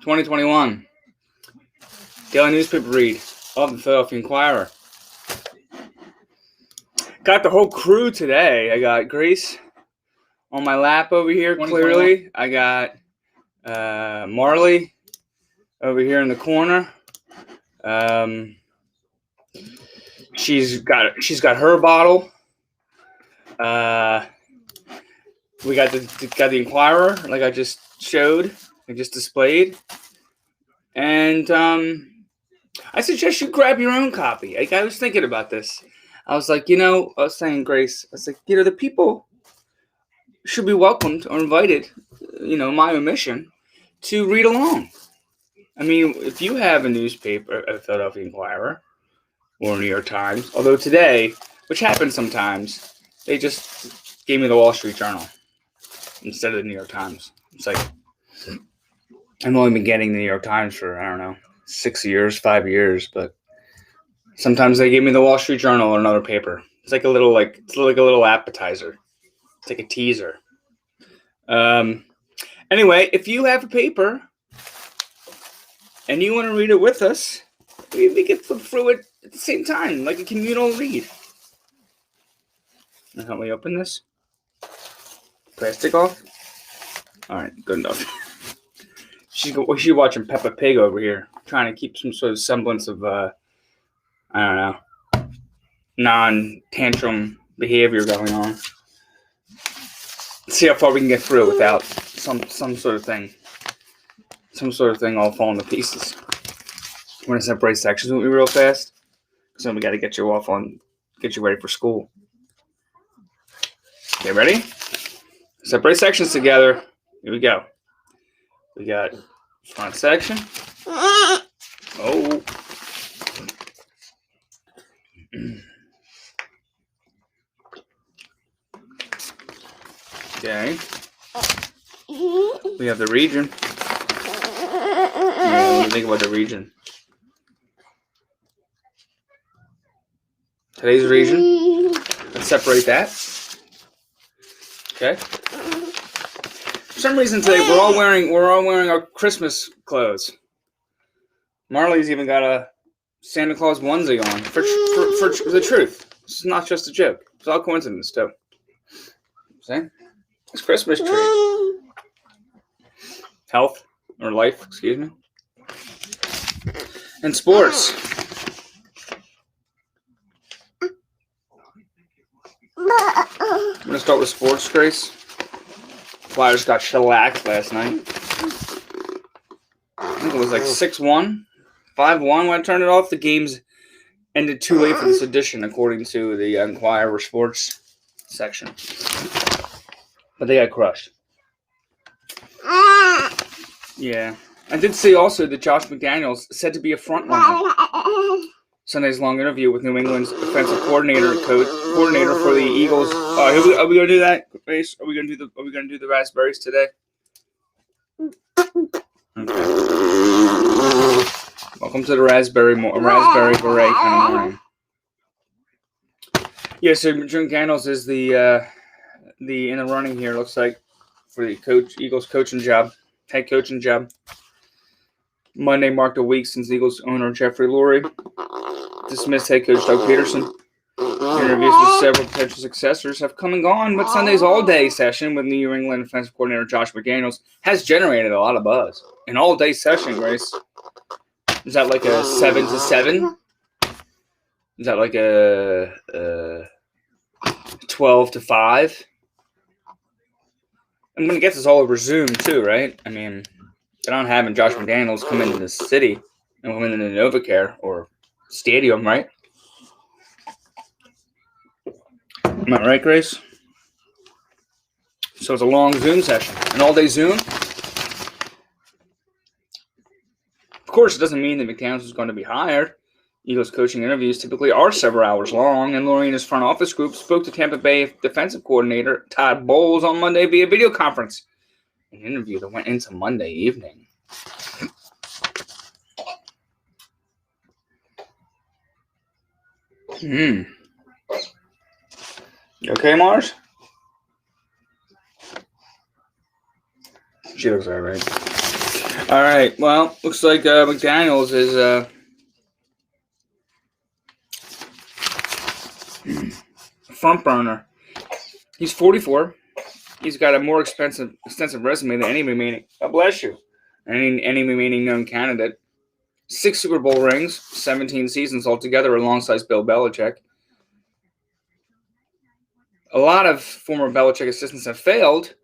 2021. Daily newspaper read of the Philadelphia Inquirer. Got the whole crew today. I got Grace on my lap over here, clearly. I got Marley over here in the corner. She's got her bottle. We got the Inquirer, like I just showed, I just displayed, and I suggest you grab your own copy. Like, I was thinking about this. I was like, I was saying, Grace, I was like, the people should be welcomed or invited, my omission, to read along. I mean, if you have a newspaper, a Philadelphia Inquirer, or New York Times, although today, which happens sometimes, they just gave me the Wall Street Journal instead of the New York Times. It's like, I've only been getting the New York Times for, 6 years, 5 years, but sometimes they give me the Wall Street Journal or another paper. It's like a little appetizer. It's like a teaser. Anyway, if you have a paper and you want to read it with us, we can flip through it at the same time, like a communal read. Now, help me open this. Plastic off? Alright, good enough. She's watching Peppa Pig over here, trying to keep some sort of semblance of, non-tantrum behavior going on. Let's see how far we can get through without some sort of thing all falling to pieces. I'm going to separate sections with me real fast, because then we got to get you ready for school. Okay, ready? Separate sections together. Here we go. We got front section. Oh. Okay. We have the region. What do you think about the region? Today's region. Let's separate that. Okay. For some reason today we're all wearing our Christmas clothes. Marley's even got a Santa Claus onesie on. For the truth. It's not just a joke. It's all coincidence too. See? It's Christmas tree. Health or life, excuse me. And sports. I'm gonna start with sports, Grace. Flyers got shellacked last night. I think it was like 6-1, 5-1 when I turned it off. The games ended too late for this edition, according to the Inquirer sports section. But they got crushed. Yeah. I did see also that Josh McDaniels said to be a frontrunner. Sunday's long interview with New England's offensive coordinator for the Eagles. Are we gonna do that, Grace? Are we gonna do the raspberries today? Okay. Welcome to the raspberry beret kind of morning. Yeah, so McDaniels is the in the running here. Looks like for the Eagles coaching job, head coaching job. Monday marked a week since Eagles owner Jeffrey Lurie dismissed head coach Doug Peterson. Interviews with several potential successors have come and gone, but Sunday's all-day session with New England offensive coordinator Josh McDaniels has generated a lot of buzz. An all-day session, Grace. Is that like a 7 to 7? Is that like a 12 to 5? I'm going to guess it's all over Zoom too, right? I mean, they're not having Josh McDaniels come into the city and come into the NovaCare or stadium, right? Am I right, Grace? So it's a long Zoom session, an all-day Zoom. Of course, it doesn't mean that McDaniels is going to be hired. Eagles coaching interviews typically are several hours long, and Lurie and his front office group spoke to Tampa Bay defensive coordinator Todd Bowles on Monday via video conference. An interview that went into Monday evening. You okay, Mars? She looks all right. All right. Well, looks like McDaniels is front burner. He's 44. He's got a more extensive resume than any remaining. God bless you. Any remaining known candidate. 6 Super Bowl rings, 17 seasons altogether, alongside Bill Belichick. A lot of former Belichick assistants have failed,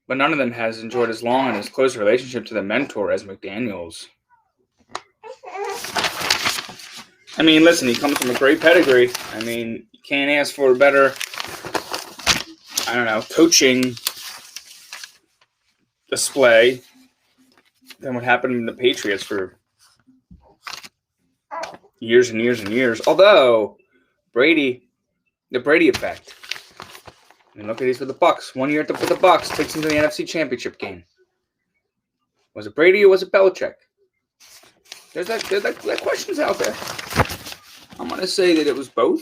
but none of them has enjoyed as long and as close a relationship to the mentor as McDaniels. I mean, listen, he comes from a great pedigree. I mean, you can't ask for a better, coaching display than what happened in the Patriots for years and years and years. Although, the Brady effect. I mean, look at these with the Bucs. 1 year with the Bucs takes him to the NFC Championship game. Was it Brady or was it Belichick? There's that question's out there. I'm going to say that it was both.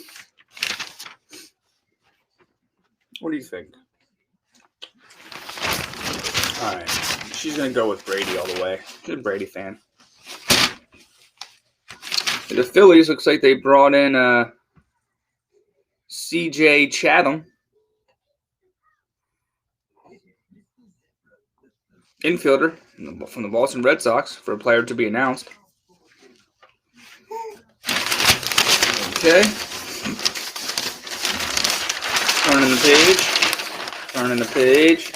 What do you think? All right. She's going to go with Brady all the way. She's a Brady fan. The Phillies, looks like they brought in C.J. Chatham. Infielder from the Boston Red Sox for a player to be announced. Okay. Turning the page.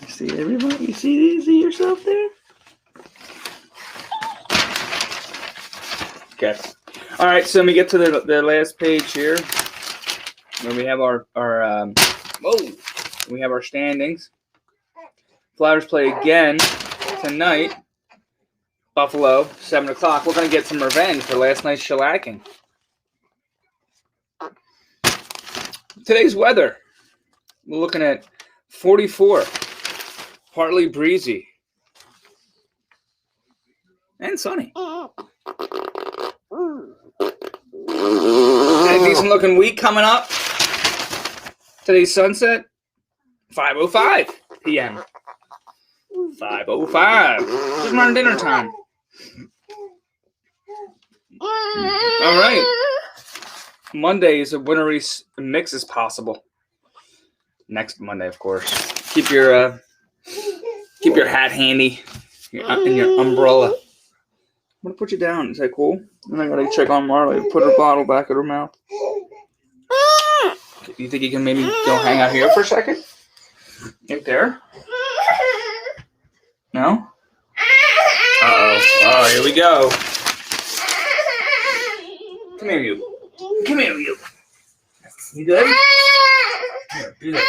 You see everybody? You see yourself there? Okay. All right, so we get to the last page here. Where we have we have our standings. Flyers play again tonight. Buffalo, 7 o'clock. We're going to get some revenge for last night's shellacking. Today's weather. We're looking at 44. Partly breezy. And sunny. A decent looking week coming up. Today's sunset, 5:05 p.m. 5:05. Just around dinner time. All right. Monday is a wintry mix as possible. Next Monday, of course. Keep your hat handy and your umbrella. I'm gonna put you down. Is that cool? And I gotta check on Marley. Put her bottle back in her mouth. You think you can maybe go hang out here for a second? Right there? No? Uh-oh. Oh, here we go. Come here, you. Come here, you. You good? Here, do this.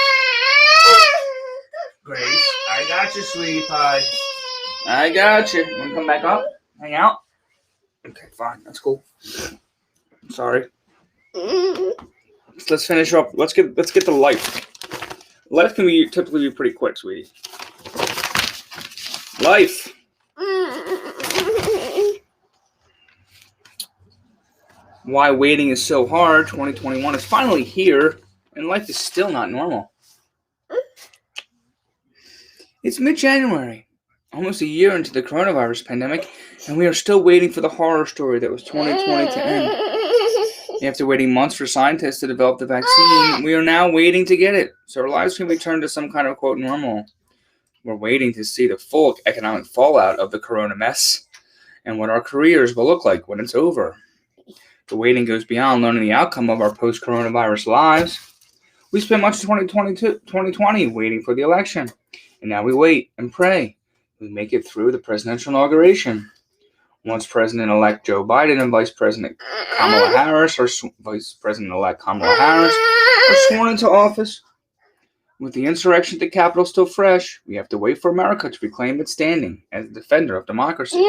Grace, I got you, sweetie pie. I got you. Want to come back up? Hang out? Okay, fine. That's cool. I'm sorry. Let's finish up. Let's get to life. Life can typically be pretty quick, sweetie. Life. Why waiting is so hard. 2021 is finally here, and life is still not normal. It's mid-January, almost a year into the coronavirus pandemic, and we are still waiting for the horror story that was 2020 to end. After waiting months for scientists to develop the vaccine, we are now waiting to get it, so our lives can return to some kind of, quote, normal. We're waiting to see the full economic fallout of the corona mess and what our careers will look like when it's over. The waiting goes beyond learning the outcome of our post-coronavirus lives. We spent much of 2020 waiting for the election, and now we wait and pray we make it through the presidential inauguration. Once President-elect Joe Biden and Vice President-elect Kamala Harris are sworn into office, with the insurrection at the Capitol still fresh, we have to wait for America to reclaim its standing as a defender of democracy.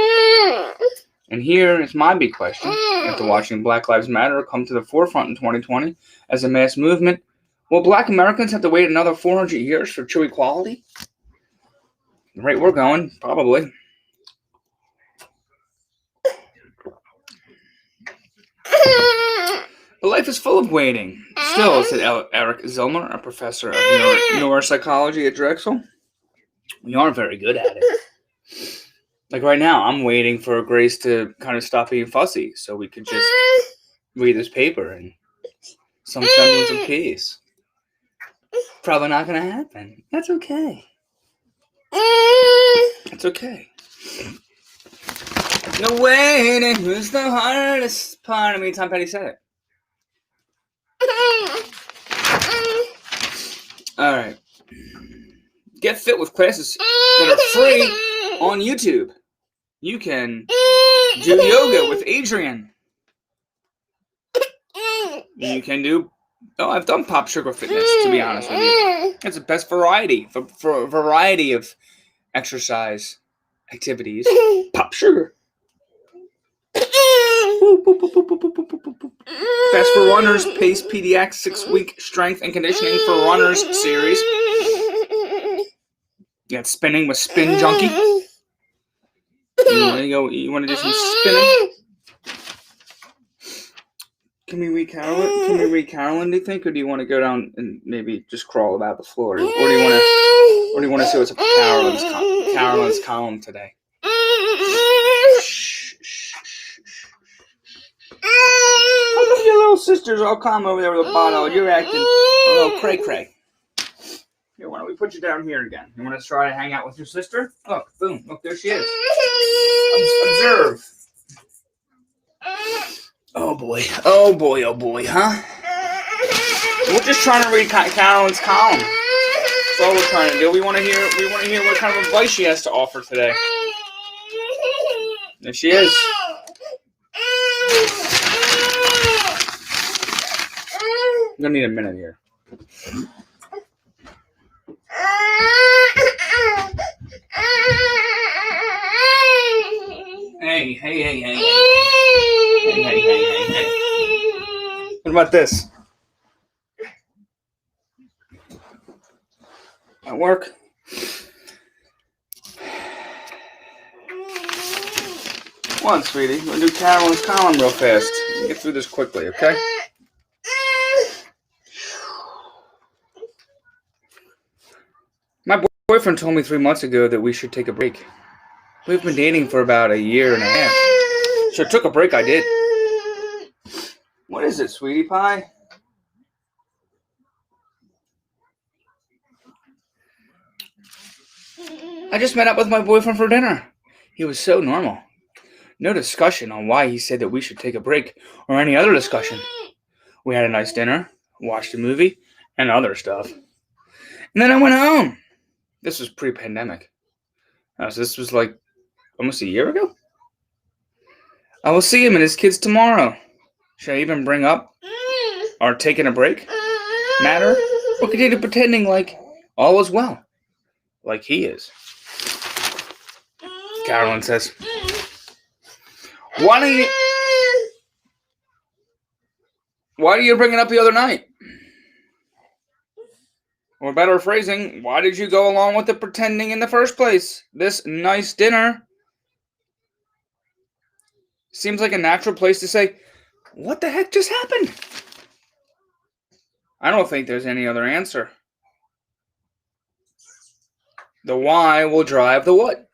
And here is my big question. After watching Black Lives Matter come to the forefront in 2020 as a mass movement, will Black Americans have to wait another 400 years for true equality? The rate we're going, probably. But life is full of waiting. Still, said Eric Zillmer, a professor of neuropsychology at Drexel, we aren't very good at it. Like right now, I'm waiting for Grace to kind of stop being fussy so we could just read this paper and some semblance of peace. Probably not going to happen. That's okay. It's okay. No waiting was the hardest part of me. Tom Petty said it. Alright. Get fit with classes that are free on YouTube. You can do yoga with Adrian. You can do... Oh, I've done Pop Sugar Fitness, to be honest with you. It's the best variety for a variety of exercise activities. Pop Sugar. Best for Runners, Pace PDX 6-week strength and conditioning for runners series. You got spinning with Spin Junkie. You want to do some spinning? Can we read CAROLYN? Can we read CAROLYN, do you think? Or do you want to go down and maybe just crawl about the floor? Or do you want to see what's up with CAROLYN's column today? How come your little sister's all calm over there with a bottle? You're acting a little cray-cray. Here, why don't we put you down here again? You want to try to hang out with your sister? Look, boom. Look, there she is. Observe. Oh boy, huh? We're just trying to read CAROLYN's column. That's all we're trying to do. We want to hear what kind of advice she has to offer today. There she is. I'm gonna need a minute here. Hey. What about this? At work? Come on, sweetie. We'll do CAROLYN's column real fast. Get through this quickly, okay? My boyfriend told me 3 months ago that we should take a break. We've been dating for about a year and a half. So I took a break, I did. What is it, sweetie pie? I just met up with my boyfriend for dinner. He was so normal. No discussion on why he said that we should take a break or any other discussion. We had a nice dinner, watched a movie, and other stuff. And then I went home. This was pre-pandemic. So this was like almost a year ago. I will see him and his kids tomorrow. Should I even bring up our taking a break matter? Or continue pretending like all is well? Like he is. CAROLYN says, Why do you bring it up the other night? Or better phrasing, why did you go along with the pretending in the first place? This nice dinner seems like a natural place to say, what the heck just happened? I don't think there's any other answer. The why will drive the what.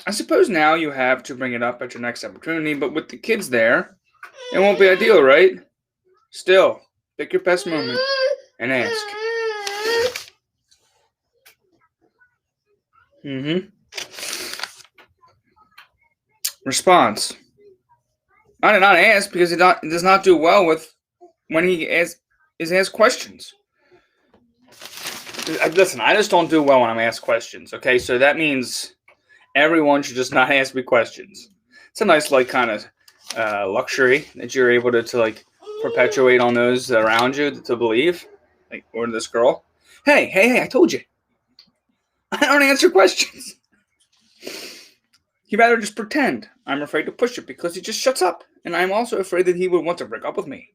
I suppose now you have to bring it up at your next opportunity, but with the kids there, it won't be ideal, right? Still, pick your best moment and ask. Response. I did not ask because he does not do well with when he is asked questions. Listen, I just don't do well when I'm asked questions, okay? So that means everyone should just not ask me questions. It's a nice, like, kind of luxury that you're able to like, perpetuate on those around you to believe. Like, or this girl. Hey, I told you. I don't answer questions. He'd rather just pretend. I'm afraid to push it because he just shuts up. And I'm also afraid that he would want to break up with me.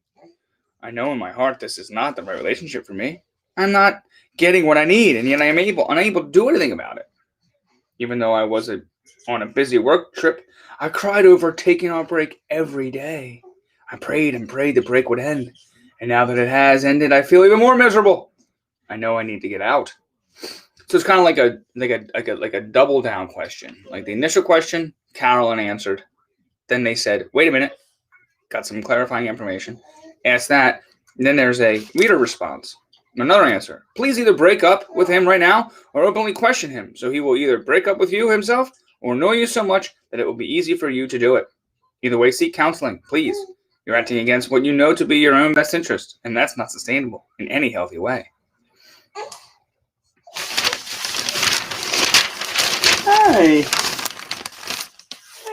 I know in my heart this is not the right relationship for me. I'm not getting what I need, and yet I am unable to do anything about it. Even though I was on a busy work trip, I cried over taking our break every day. I prayed and prayed the break would end, and now that it has ended, I feel even more miserable. I know I need to get out. So it's kind of like a double down question. Like the initial question, CAROLYN answered. Then they said, "Wait a minute, got some clarifying information." Asked that. And then there's a reader response. Another answer. Please either break up with him right now or openly question him, so he will either break up with you himself or annoy you so much that it will be easy for you to do it. Either way, seek counseling, please. You're acting against what you know to be your own best interest, and that's not sustainable in any healthy way. Hi.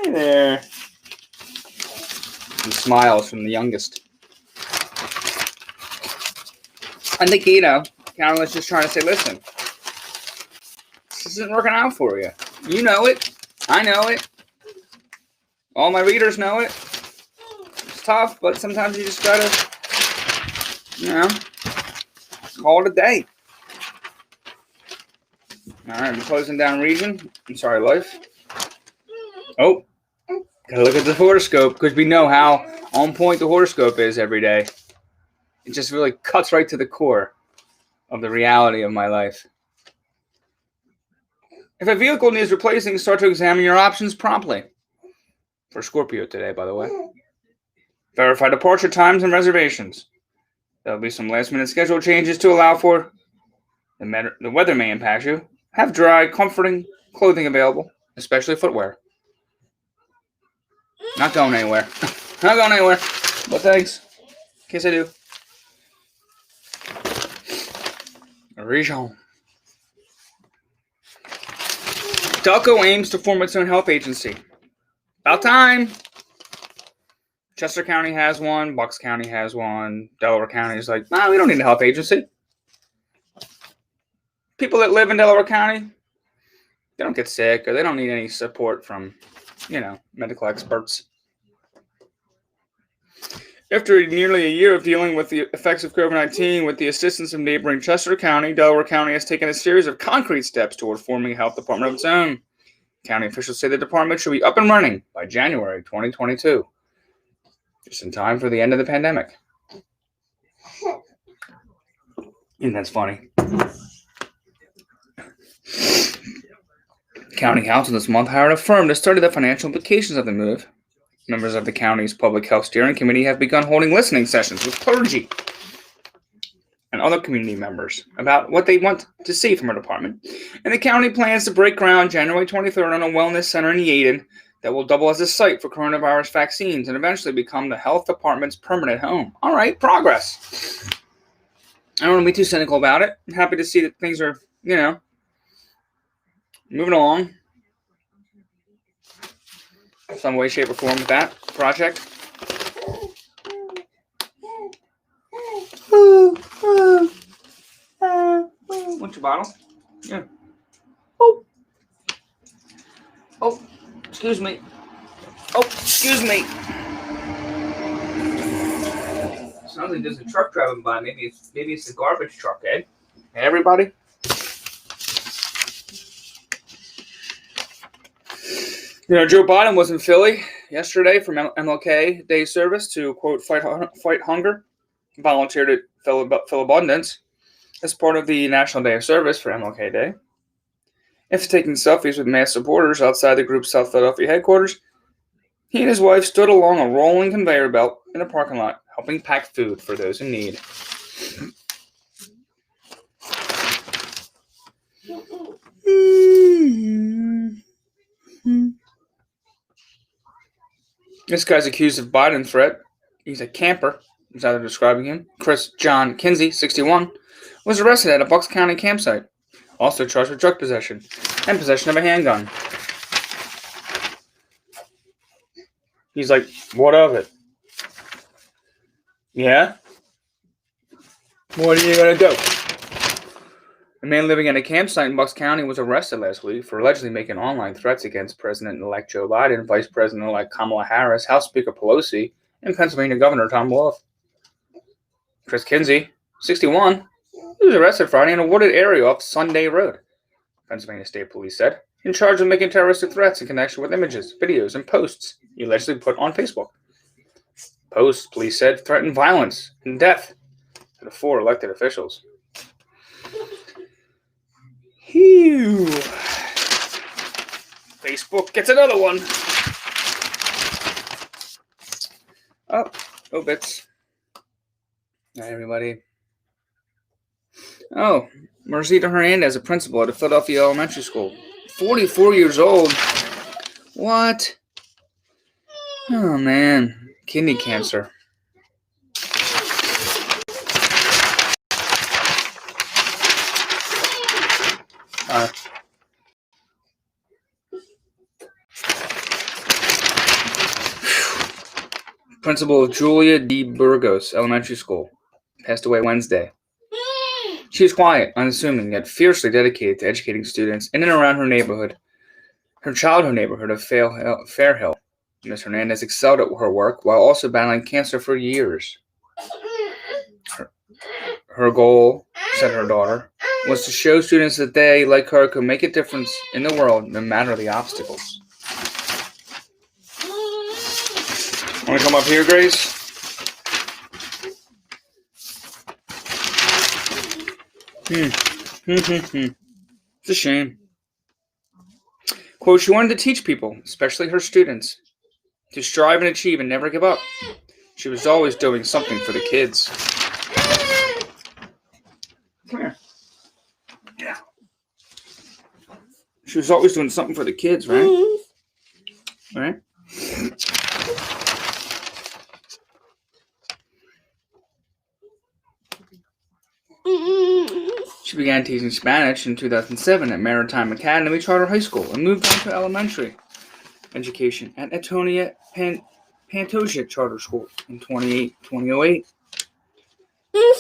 Hey there. Some smiles from the youngest. I think, CAROLYN's just trying to say, listen, this isn't working out for you. You know it. I know it. All my readers know it. It's tough, but sometimes you just gotta, call it a day. All right, I'm closing down Region. I'm sorry, Life. Oh, gotta look at the horoscope because we know how on point the horoscope is every day. It just really cuts right to the core of the reality of my life. If a vehicle needs replacing, start to examine your options promptly. For Scorpio today, by the way. Verify departure times and reservations. There will be some last-minute schedule changes to allow for the weather may impact you. Have dry, comforting clothing available, especially footwear. Not going anywhere. Not going anywhere. But thanks. In case I do. Region. Delco aims to form its own health agency. About time. Chester County has one. Bucks County has one. Delaware County is like, we don't need a health agency. People that live in Delaware County, they don't get sick or they don't need any support from, medical experts. After nearly a year of dealing with the effects of COVID-19 with the assistance of neighboring Chester County, Delaware County has taken a series of concrete steps toward forming a health department of its own. County officials say the department should be up and running by January 2022, just in time for the end of the pandemic. And that's funny. County Council this month hired a firm to study the financial implications of the move. Members of the county's Public Health Steering Committee have begun holding listening sessions with clergy and other community members about what they want to see from our department. And the county plans to break ground January 23rd on a wellness center in Yeadon that will double as a site for coronavirus vaccines and eventually become the health department's permanent home. All right, progress. I don't want to be too cynical about it. I'm happy to see that things are, moving along. Some way, shape, or form with that project. Want your bottle? Yeah. Oh, excuse me. Sounds like there's a truck driving by. Maybe it's the garbage truck, eh? Hey, everybody. Joe Biden was in Philly yesterday for MLK Day service to, quote, fight hunger. Volunteered at Philabundance as part of the National Day of Service for MLK Day. After taking selfies with mass supporters outside the group's South Philadelphia headquarters, he and his wife stood along a rolling conveyor belt in a parking lot, helping pack food for those in need. This guy's accused of Biden threat. He's a camper, is how they're describing him. Chris John Kinsey, 61, was arrested at a Bucks County campsite. Also charged with drug possession and possession of a handgun. He's like, what of it? Yeah? What are you going to do? A man living at a campsite in Bucks County was arrested last week for allegedly making online threats against President-elect Joe Biden, Vice President-elect Kamala Harris, House Speaker Pelosi, and Pennsylvania Governor Tom Wolf. Chris Kinsey, 61, he was arrested Friday in a wooded area off Sunday Road, Pennsylvania State Police said, in charge of making terroristic threats in connection with images, videos, and posts he allegedly put on Facebook. Post, police said, threatened violence and death to the 4 elected officials. Phew. Facebook gets another one. Oh, OBITS. Hi, everybody. Oh, Mercita Hernandez, a principal at a Philadelphia elementary school. 44 years old. What? Oh, man. Kidney cancer. Principal of Julia D. Burgos Elementary School. Passed away Wednesday. She was quiet, unassuming, yet fiercely dedicated to educating students in and around her neighborhood. Her childhood neighborhood of Fairhill. Ms. Hernandez excelled at her work while also battling cancer for years. Her goal, said her daughter, was to show students that they, like her, could make a difference in the world no matter the obstacles. Want to come up here, Grace? It's a shame. Quote, she wanted to teach people, especially her students, to strive and achieve and never give up. She was always doing something for the kids. Come here. Yeah. She was always doing something for the kids, right? Right? She began teaching Spanish in 2007 at Maritime Academy Charter High School and moved on to elementary education at Antonia Pantoja Charter School in 2008.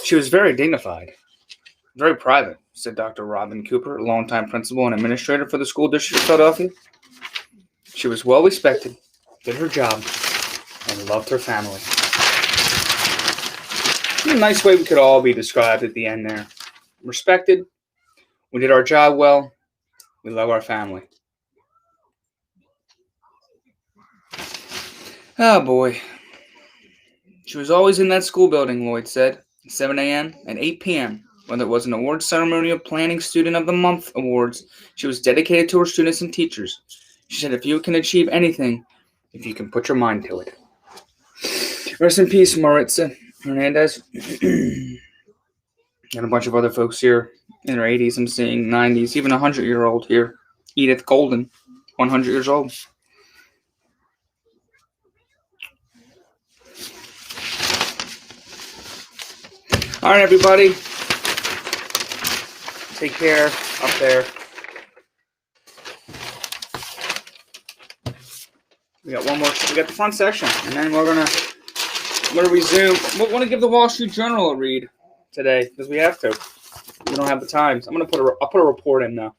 She was very dignified, very private, said Dr. Robin Cooper, a longtime principal and administrator for the school district of Philadelphia. She was well respected, did her job, and loved her family. A nice way we could all be described at the end there. Respected, we did our job well, we love our family. Oh boy. She was always in that school building, Lloyd said, at 7 a.m. and 8 p.m. Whether it was an awards ceremony or planning Student of the Month awards, she was dedicated to her students and teachers. She said, if you can achieve anything, if you can put your mind to it. Rest in peace, Maritza Hernandez. And a bunch of other folks here in their 80s, I'm seeing 90s, even a 100-year-old here. Edith Golden, 100 years old. All right, everybody. Take care up there. We got one more. We got the front section, and then we're gonna resume. We want to give the Wall Street Journal a read today because we have to. We don't have the Times. I'll put a report in now.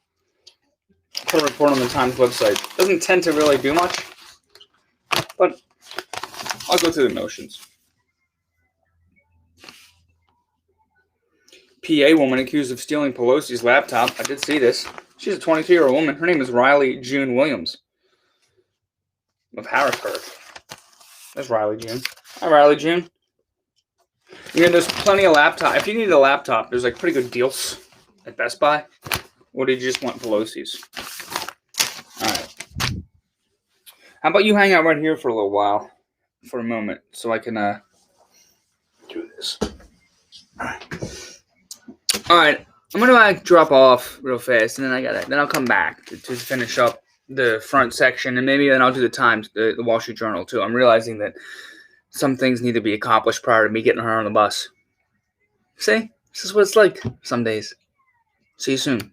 Put a report on the Times website. Doesn't tend to really do much, but I'll go through the motions. PA woman accused of stealing Pelosi's laptop. I did see this. She's a 22-year-old woman. Her name is Riley June Williams of Harrisburg. There's Riley June. Hi, Riley June. There's plenty of laptop. If you need a laptop, there's like pretty good deals at Best Buy. Or do you just want Pelosi's? All right. How about you hang out right here for a little while, for a moment, so I can do this. All right. I'm gonna drop off real fast, and then I'll come back to finish up the front section, and maybe then I'll do the Times, the Wall Street Journal too. I'm realizing that some things need to be accomplished prior to me getting her on the bus. See, this is what it's like some days. See you soon.